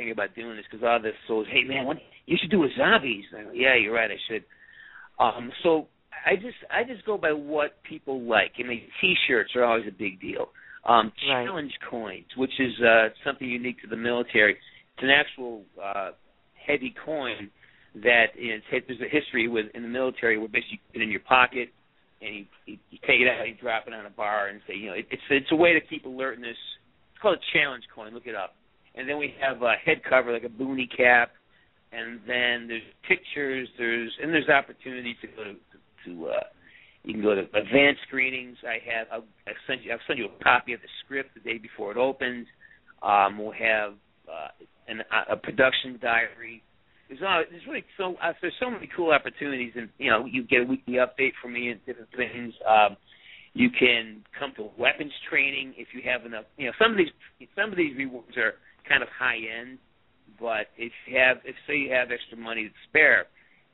thinking about doing this because all this so hey man, you should do with zombies. I go, yeah, you're right, I should. So I just go by what people like. I mean, T-shirts are always a big deal. Challenge coins, which is something unique to the military. It's an actual heavy coin that there's a history in the military where basically you put it in your pocket and you take it out and you drop it on a bar and say, it's a way to keep alertness. It's called a challenge coin. Look it up. And then we have a head cover like a boonie cap, and then there's pictures. There's opportunities to go to you can go to advanced screenings. I'll send you a copy of the script the day before it opens. We'll have a production diary. There's so many cool opportunities, and you get a weekly update from me and different things. You can come to weapons training if you have enough. Some of these rewards are kind of high end, but if say you have extra money to spare,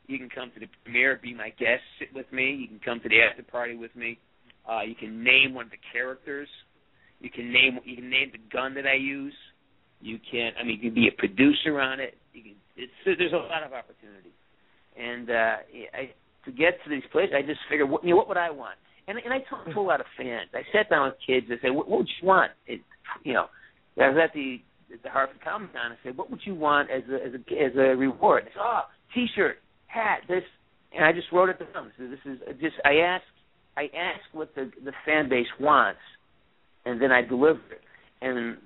you can come to the premiere, be my guest, sit with me. You can come to the after party with me. You can name one of the characters. You can name the gun that I use. You can be a producer on it. There's a lot of opportunity. And to get to these places, I just figured, what would I want? And I talked to a lot of fans. I sat down with kids and said, what would you want? I was at the Hartford Comic Con and said, what would you want as a reward? They said, T-shirt, hat, this, and I just wrote it down. So this is just I ask what the fan base wants, and then I deliver it. And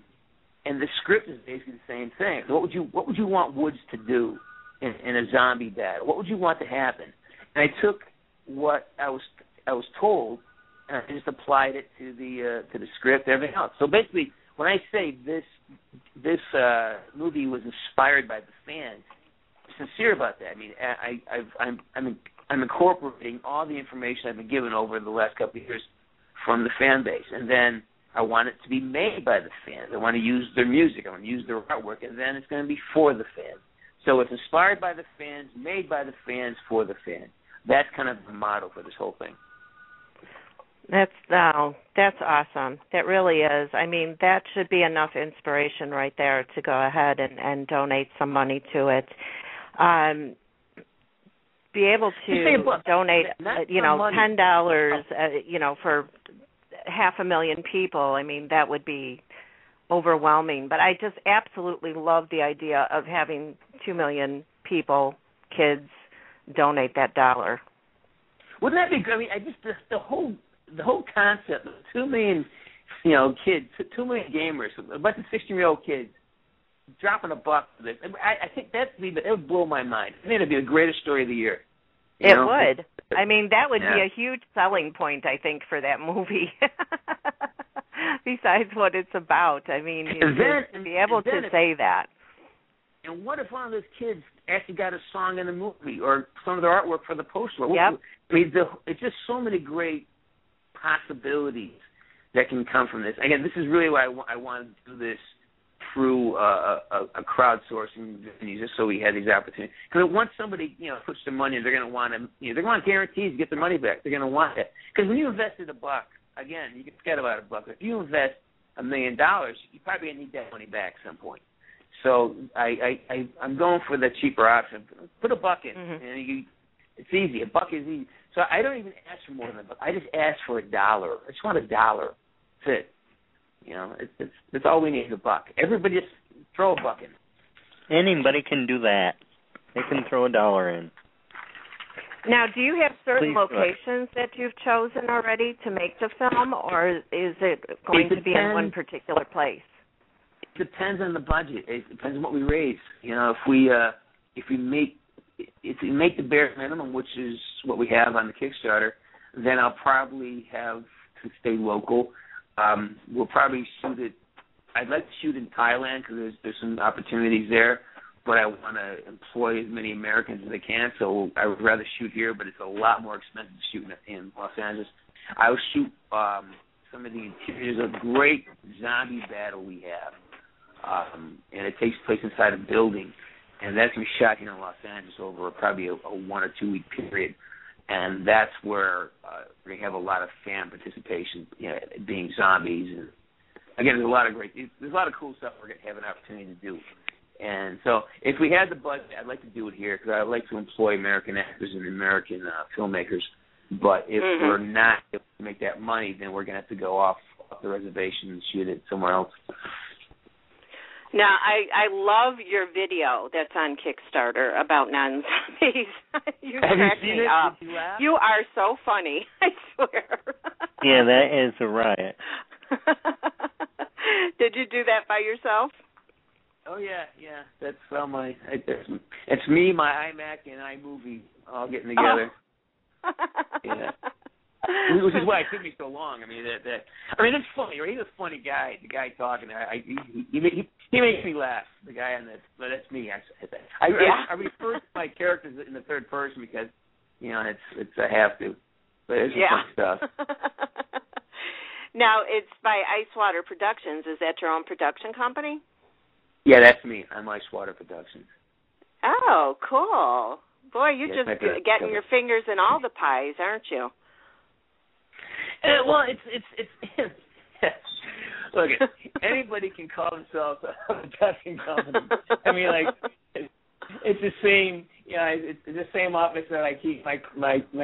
the script is basically the same thing. So what would you want Woods to do in a zombie battle? What would you want to happen? And I took what I was told and I just applied it to the script and everything else. So basically, when I say this movie was inspired by the fans, I'm sincere about that. I mean, I'm incorporating all the information I've been given over the last couple of years from the fan base, and then I want it to be made by the fans. I want to use their music. I want to use their artwork, and then it's going to be for the fans. So it's inspired by the fans, made by the fans, for the fans. That's kind of the motto for this whole thing. That's awesome. That really is. I mean, that should be enough inspiration right there to go ahead and donate some money to it. Be able to donate, $10, for 500,000 people. I mean, that would be overwhelming. But I just absolutely love the idea of having 2 million people, kids, donate that dollar. Wouldn't that be good? I mean, the whole concept of 2 million, kids, 2 million gamers, a bunch of 16-year-old kids dropping $1 for this. I think it would blow my mind. I think it'd be the greatest story of the year. It would. I mean, that would be a huge selling point, I think, for that movie. Besides what it's about. I mean, to be able to say that. And what if one of those kids actually got a song in the movie or some of their artwork for the poster? Yep. I mean, it's just so many great possibilities that can come from this. Again, this is really why I want to do this through a crowdsourcing venue, just so we had these opportunities. Because once somebody puts their money in, they're going to want to they're going to want guarantees to get their money back. They're going to want it. Because when you invested $1, again, you can forget about $1. If you invest $1 million, you probably need that money back at some point. So I'm going for the cheaper option. Put $1 in, and it's easy. $1 is easy. So I don't even ask for more than $1. I just ask for $1. I just want $1. That's it. It's all we need is $1. Everybody just throw $1 in. Anybody can do that. They can throw $1 in. Now, do you have certain locations that you've chosen already to make the film, or is it going to be in one particular place? It depends on the budget. It depends on what we raise. If we make the bare minimum, which is what we have on the Kickstarter, then I'll probably have to stay local. We'll probably shoot it. I'd like to shoot in Thailand because there's some opportunities there, but I want to employ as many Americans as I can, so I would rather shoot here, but it's a lot more expensive to shoot in Los Angeles. I'll shoot some of the interiors of a great zombie battle we have, and it takes place inside a building, and that's going to be shot here in Los Angeles over probably a 1 or 2 week period. And that's where we're going to have a lot of fan participation, being zombies. And again, there's a lot of cool stuff we're going to have an opportunity to do. And so if we had the budget, I'd like to do it here because I'd like to employ American actors and American filmmakers. But if we're not able to make that money, then we're going to have to go off the reservation and shoot it somewhere else. Now, I love your video that's on Kickstarter about non-zombies. You crack me up. Did you laugh? You are so funny, I swear. Yeah, that is a riot. Did you do that by yourself? Oh yeah. That's it's me, my iMac, and iMovie all getting together. Oh. Yeah. Which is why it took me so long. I mean, it's funny, right? He's a funny guy. The guy talking, he makes me laugh. The guy on this, but that's me. I refer to my characters in the third person because, it's I have to. But it's fun stuff. Now it's by Icewater Productions. Is that your own production company? Yeah, that's me. I'm Icewater Productions. Oh, cool. Boy, you're just getting your fingers in all the pies, aren't you? Well, it's look, anybody can call themselves a production company. I mean, like, it's the same. It's the same office that I keep my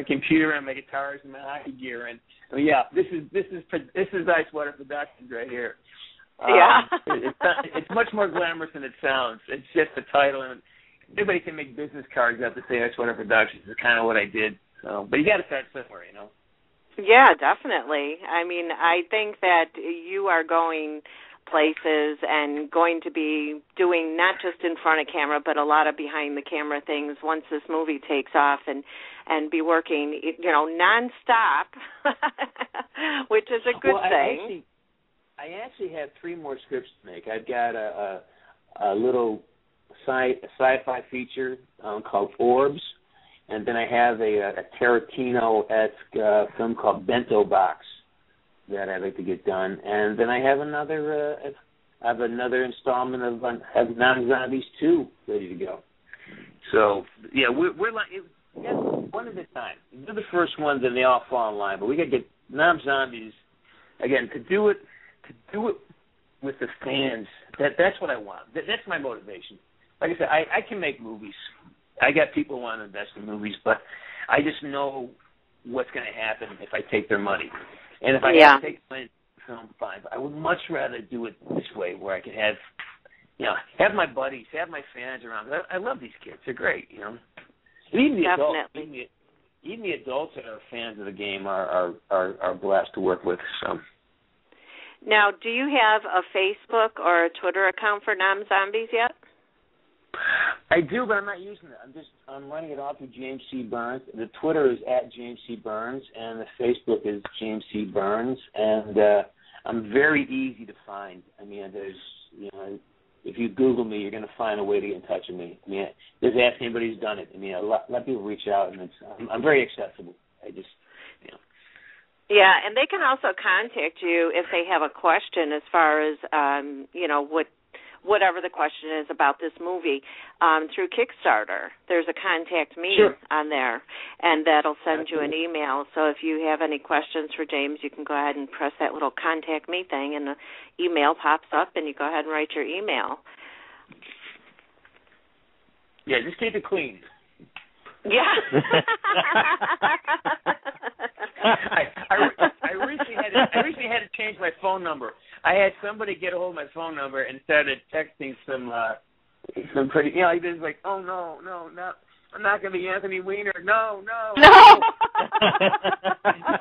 computer and my guitars and my hockey gear in. I mean, this is Icewater Productions right here. It's much more glamorous than it sounds. It's just a title, and everybody can make business cards out to say Icewater Productions. Is kind of what I did. So, but you got to start somewhere, Yeah, definitely. I mean, I think that you are going places and going to be doing not just in front of camera, but a lot of behind the camera things once this movie takes off, and be working, nonstop, which is a good thing. I actually have 3 more scripts to make. I've got a little sci-fi feature called Orbs. And then I have a Tarantino-esque film called Bento Box that I'd like to get done. And then I have another installment of Non-Zombies 2 ready to go. So, yeah, we're like, one at a time. You do the first one, then they all fall in line. But we got to get Non-Zombies, again, to do it with the fans. That's what I want. That's my motivation. Like I said, I can make movies. I got people who want to invest in movies, but I just know what's going to happen if I take their money. And if I have to take money, film, fine. But I would much rather do it this way, where I can have my buddies, have my fans around. I love these kids; they're great, And even the adults, even the adults that are fans of the game are blessed to work with. So. Now, do you have a Facebook or a Twitter account for Non-Zombies yet? I do, but I'm not using it. I'm running it off through James C. Burns. The Twitter is at James C. Burns, and the Facebook is James C. Burns. And I'm very easy to find. I mean, there's, if you Google me, you're going to find a way to get in touch with me. I mean, just ask anybody who's done it. I mean, a lot of people reach out, and I'm very accessible. Yeah, and they can also contact you if they have a question as far as, whatever the question is about this movie, through Kickstarter. There's a contact me on there, and that'll send you an email. So if you have any questions for James, you can go ahead and press that little contact me thing, and the email pops up, and you go ahead and write your email. Yeah, just keep it clean. Yeah. I recently had to change my phone number. I had somebody get a hold of my phone number and started texting some pretty, he was like, oh no, I'm not going to be Anthony Weiner. No.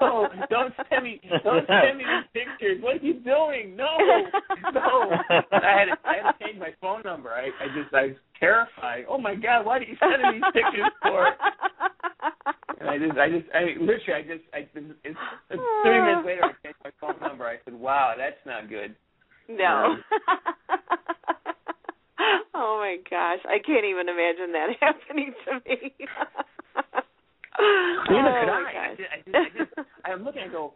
No, don't send me these pictures. What are you doing? No. I had to change my phone number. I was terrified. Oh my God, why are you sending these pictures for? And I literally, 3 minutes later, I changed my phone number. I said, wow, that's not good. No. Oh my gosh, I can't even imagine that happening to me. I'm looking and go,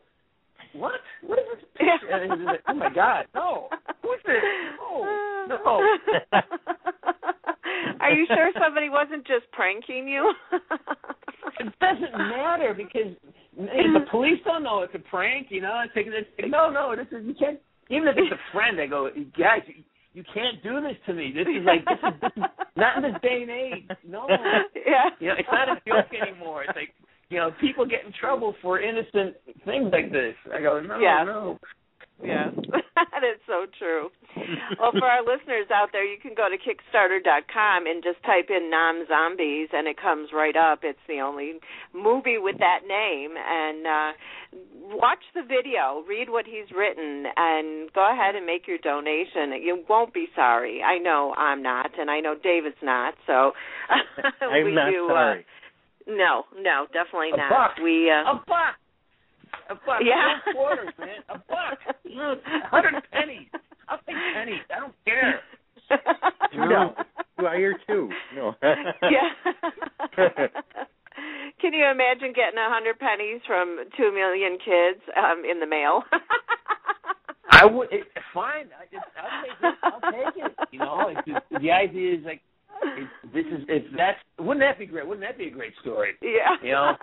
what? What is this picture? And it's like, oh my God, no. Who's this? No. Are you sure somebody wasn't just pranking you? It doesn't matter because the police don't know it's a prank, No, this is, you can't. Even if it's a friend, I go, guys, you can't do this to me. This is not in this day and age. No. Yeah. It's not a joke anymore. It's like, people get in trouble for innocent things like this. I go, no. Yes, that is so true. Well, for our listeners out there, you can go to Kickstarter.com and just type in non-zombies, and it comes right up. It's the only movie with that name. And watch the video, read what he's written, and go ahead and make your donation. You won't be sorry. I know I'm not, and I know David's not. So I'm not sorry. No, definitely not. A buck. A buck. Yeah. $4, man. A buck. 100 pennies. I'll take pennies. I don't care. No. I hear too. No. Yeah. Can you imagine getting 100 pennies from 2 million kids in the mail? I would. Fine. I'll take it. The idea is like, wouldn't that be great? Wouldn't that be a great story? Yeah.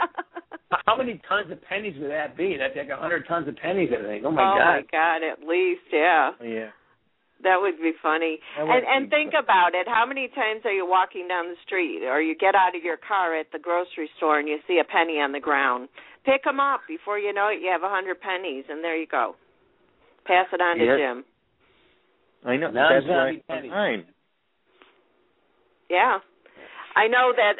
How many tons of pennies would that be? That's like 100 tons of pennies, I think. Oh my God. Oh my God, at least, yeah. Yeah. That would be funny. And think about it. How many times are you walking down the street or you get out of your car at the grocery store and you see a penny on the ground? Pick them up. Before you know it, you have 100 pennies, and there you go. Pass it on to Jim. I know. That's right. Fine. Yeah. I know that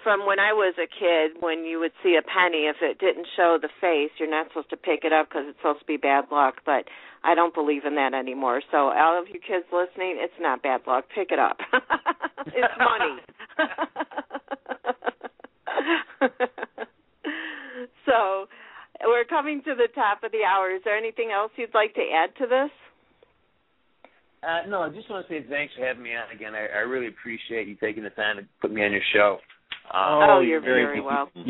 from when I was a kid, when you would see a penny, if it didn't show the face, you're not supposed to pick it up because it's supposed to be bad luck. But I don't believe in that anymore. So all of you kids listening, it's not bad luck. Pick it up. It's money. So we're coming to the top of the hour. Is there anything else you'd like to add to this? No, I just want to say thanks for having me on again. I really appreciate you taking the time to put me on your show. You're very welcome.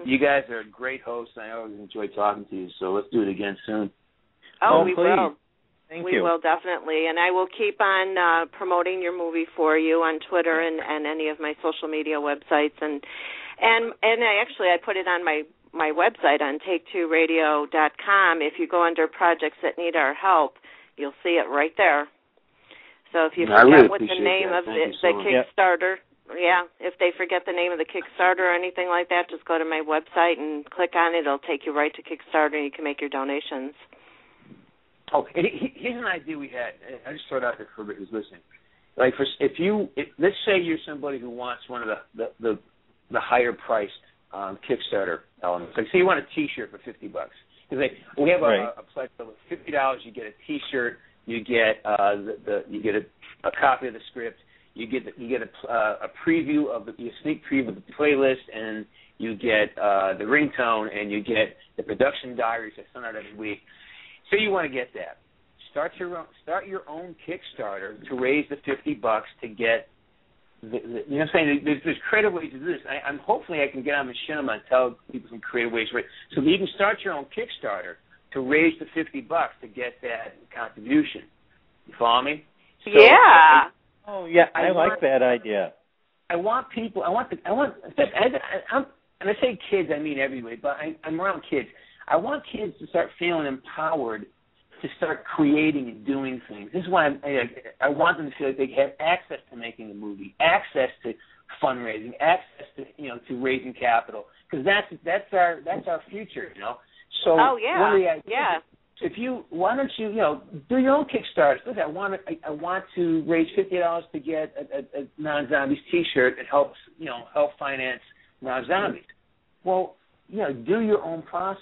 You guys are great hosts. I always enjoy talking to you, so let's do it again soon. We will. Thank you. We will, definitely. And I will keep on promoting your movie for you on Twitter and any of my social media websites. And I put it on my website on take2radio.com. If you go under projects that need our help, you'll see it right there. So if you forget what the name of the Kickstarter, if they forget the name of the Kickstarter or anything like that, just go to my website and click on it. It'll take you right to Kickstarter, and you can make your donations. Oh, and here's an idea we had. I just throw it out there for everybody who's listening. Like, let's say you're somebody who wants one of the higher priced Kickstarter elements. Like, say you want a T-shirt for $50. Because we have a pledge of $50. You get a T-shirt. You get you get a copy of the script. You get a preview of a sneak preview of the playlist, and you get the ringtone, and you get the production diaries that send out every week. So you want to get that. Start your own Kickstarter to raise the $50 to get. You know what I'm saying? There's creative ways to do this. Hopefully I can get on the show and tell people some creative ways. So you can start your own Kickstarter to raise the $50 to get that contribution. You follow me? So yeah. I like that idea. I want people. And I say kids, I mean everybody, but I'm around kids. I want kids to start feeling empowered to start creating and doing things. This is why I want them to feel like they have access to making a movie, access to fundraising, access to raising capital, because that's our future, So one of the ideas, why don't you do your own Kickstarter? Listen, I want to raise $50 to get a non-zombies T-shirt and help finance non-zombies. Well, do your own process.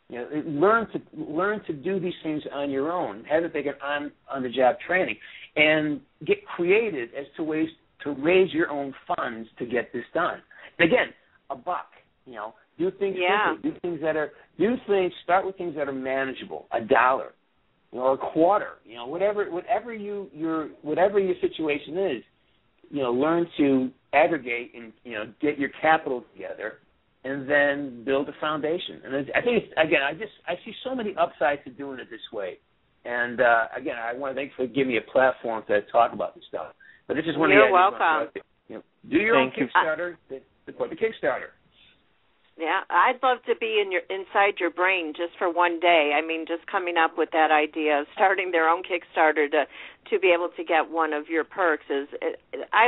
Learn to do these things on your own. Have it bigger on-the-job training, and get creative as to ways to raise your own funds to get this done. And again, $1. Do things simply. Start with things that are manageable. $1, or a quarter. Whatever your situation is. Learn to aggregate and get your capital together, and then build a foundation. And I think I see so many upsides to doing it this way. And again, I want to thank you for giving me a platform to talk about this stuff. But this is one of the ideas. You're welcome. Do your own Kickstarter. Support the Kickstarter. Yeah, I'd love to be inside your brain just for one day. I mean, just coming up with that idea of starting their own Kickstarter to be able to get one of your perks is. I